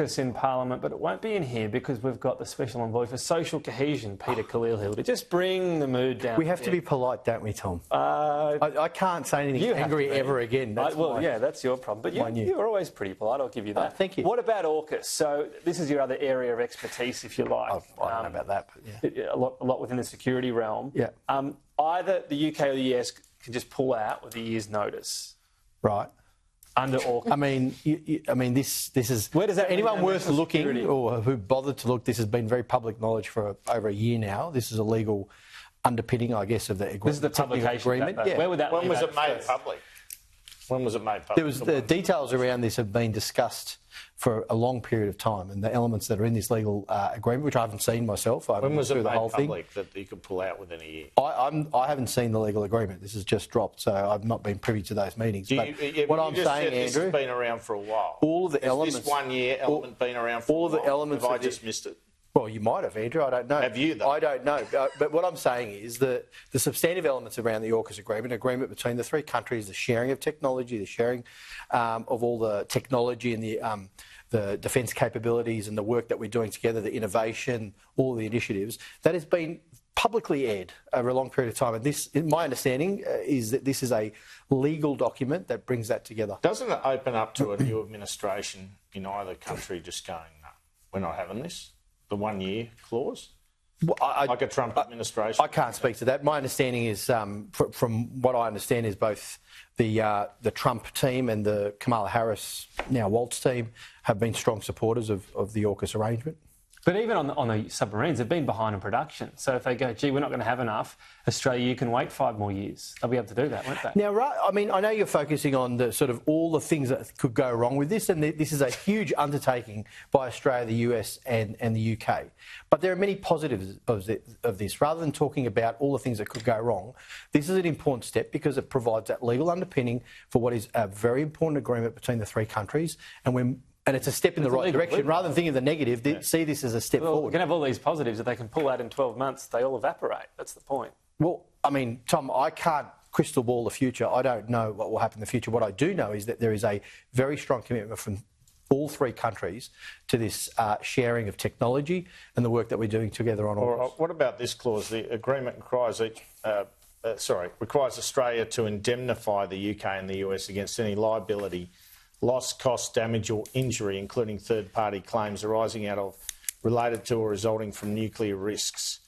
AUKUS in Parliament, but it won't be in here because we've got the Special Envoy for Social Cohesion, Peter Khalil, to just bring the mood down. We have to be polite, don't we, Tom? I can't say anything angry ever again. That's your problem. But you're always pretty polite, I'll give you that. Thank you. What about AUKUS? So this is your other area of expertise, if you like. I don't know about that, but yeah. A lot within the security realm. Yeah. Either the UK or the US can just pull out with a year's notice. Right. Under AUKUS. I mean, this is... Where does that anyone worth looking security? or who bothered to look, this has been very public knowledge for over a year now. This is a legal underpinning, I guess, of the agreement. This is the publication agreement. Yeah. Where would that When was it made public? When was it made public? The details around this have been discussed for a long period of time, and the elements that are in this legal agreement, which I haven't seen myself. When was it made public that you could pull out within a year? I haven't seen the legal agreement. This has just dropped, so I've not been privy to those meetings. What I'm saying, Andrew, this has been around for a while. All of the elements. This 1 year element been around for all a while? The elements. Have I just missed it? Well, you might have, Andrew. I don't know. Have you, though? I don't know. But what I'm saying is that the substantive elements around the AUKUS agreement between the three countries, the sharing of technology, the sharing of all the technology and the defence capabilities and the work that we're doing together, the innovation, all the initiatives, that has been publicly aired over a long period of time. And this, in my understanding, is that this is a legal document that brings that together. Doesn't it open up to a new administration in either country just going, no, we're not having this? The 1 year clause? Well, like a Trump administration? I can't speak to that. My understanding is, from what I understand, is both the Trump team and the Kamala Harris, now Waltz team, have been strong supporters of the AUKUS arrangement. But even on the submarines, they've been behind in production. So if they go, gee, we're not going to have enough, Australia, you can wait 5 more years. They'll be able to do that, won't they? Now, right, I mean, I know you're focusing on the sort of all the things that could go wrong with this, and this is a huge undertaking by Australia, the US and the UK. But there are many positives of this. Rather than talking about all the things that could go wrong, this is an important step because it provides that legal underpinning for what is a very important agreement between the three countries, and it's a step in the right direction. Rather than thinking of the negative, see this as a step forward. We can have all these positives. If they can pull out in 12 months, they all evaporate. That's the point. Well, I mean, Tom, I can't crystal ball the future. I don't know what will happen in the future. What I do know is that there is a very strong commitment from all three countries to this sharing of technology and the work that we're doing together on all this. What about this clause? The agreement requires Australia to indemnify the UK and the US against any liability, loss, cost, damage or injury, including third-party claims arising out of, related to or resulting from nuclear risks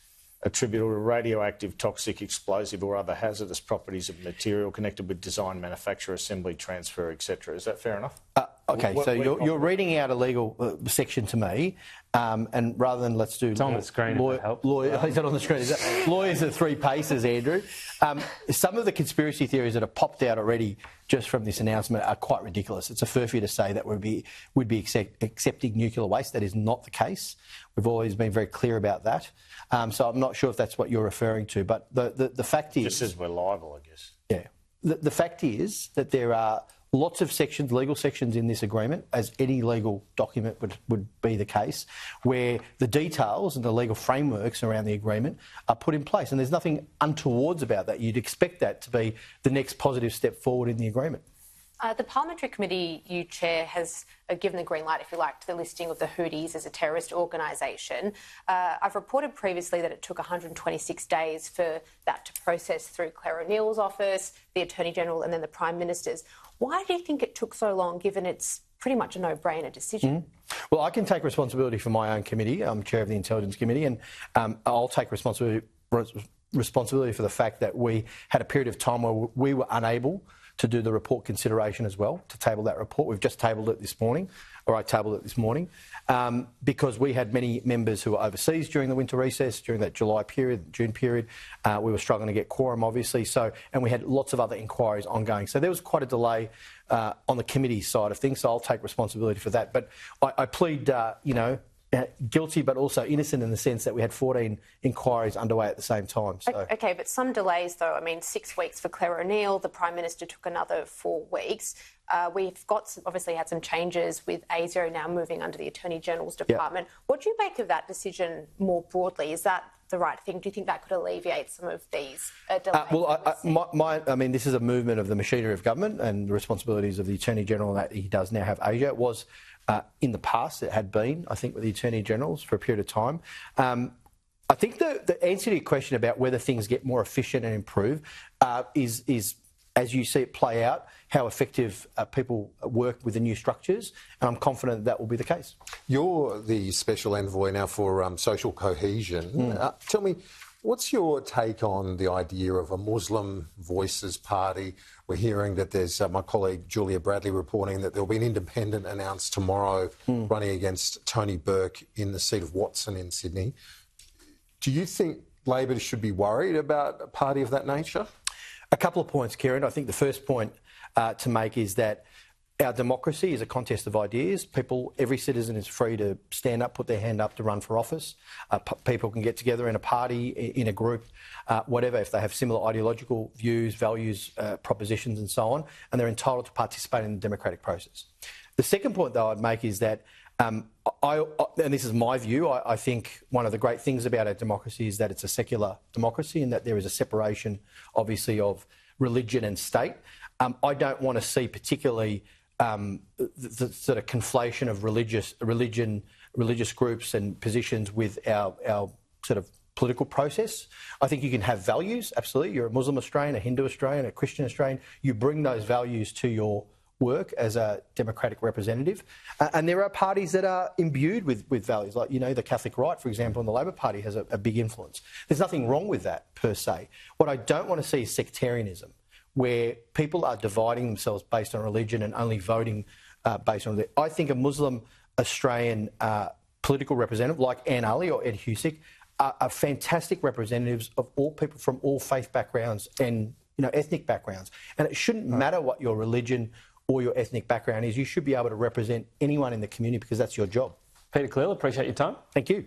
attributable to radioactive, toxic, explosive or other hazardous properties of material connected with design, manufacture, assembly, transfer, etc. Is that fair enough? OK, so you're reading out a legal section to me, and rather than let's do... It's on the screen, if that helps. Is that on the screen? Lawyers are 3 paces, Andrew. Some of the conspiracy theories that have popped out already just from this announcement are quite ridiculous. It's a furphy to say that we'd be accepting nuclear waste. That is not the case. We've always been very clear about that. So I'm not sure if that's what you're referring to, but the fact is... Just says we're liable, I guess. Yeah. The fact is that there are lots of sections, legal sections in this agreement, as any legal document would be the case, where the details and the legal frameworks around the agreement are put in place. And there's nothing untowards about that. You'd expect that to be the next positive step forward in the agreement. The parliamentary committee you chair has given the green light, if you like, to the listing of the Houthis as a terrorist organisation. I've reported previously that it took 126 days for that to process through Clare O'Neill's office, the Attorney-General and then the Prime Minister's. Why do you think it took so long, given it's pretty much a no-brainer decision? Well, I can take responsibility for my own committee. I'm chair of the Intelligence Committee, and I'll take responsibility for the fact that we had a period of time where we were unable to do the report consideration as well, to table that report. We've just tabled it this morning, or I tabled it this morning, because we had many members who were overseas during the winter recess, during that July period, June period. We were struggling to get quorum, obviously, and we had lots of other inquiries ongoing. So there was quite a delay on the committee side of things, so I'll take responsibility for that. But I plead, guilty but also innocent in the sense that we had 14 inquiries underway at the same time. So. OK, but some delays, though. I mean, 6 weeks for Clare O'Neill. The Prime Minister took another 4 weeks. We've obviously had some changes with ASIO now moving under the Attorney-General's department. Yep. What do you make of that decision more broadly? Is that the right thing? Do you think that could alleviate some of these delays? I mean, this is a movement of the machinery of government and the responsibilities of the Attorney-General that he does now have ASIO. It was In the past, it had been, I think, with the Attorney Generals for a period of time. I think the answer to your question about whether things get more efficient and improve is, as you see it play out, how effective people work with the new structures, and I'm confident that will be the case. You're the special envoy now for social cohesion. Tell me, what's your take on the idea of a Muslim Voices party? We're hearing that there's my colleague Julia Bradley reporting that there'll be an independent announced tomorrow running against Tony Burke in the seat of Watson in Sydney. Do you think Labor should be worried about a party of that nature? A couple of points, Kieran. I think the first point to make is that our democracy is a contest of ideas. Every citizen is free to stand up, put their hand up to run for office. People can get together in a party, in a group, whatever, if they have similar ideological views, values, propositions and so on, and they're entitled to participate in the democratic process. The second point, though, I'd make is that, and this is my view, I think one of the great things about our democracy is that it's a secular democracy and that there is a separation, obviously, of religion and state. I don't want to see particularly the sort of conflation of religious groups and positions with our sort of political process. I think you can have values, absolutely. You're a Muslim Australian, a Hindu Australian, a Christian Australian. You bring those values to your work as a democratic representative. And there are parties that are imbued with values, like, the Catholic right, for example, and the Labor Party has a big influence. There's nothing wrong with that, per se. What I don't want to see is sectarianism, where people are dividing themselves based on religion and only voting based on it. I think a Muslim Australian political representative like Anne Ali or Ed Husic are fantastic representatives of all people from all faith backgrounds and ethnic backgrounds. And it shouldn't matter what your religion or your ethnic background is. You should be able to represent anyone in the community because that's your job. Peter Khalil, appreciate your time. Thank you.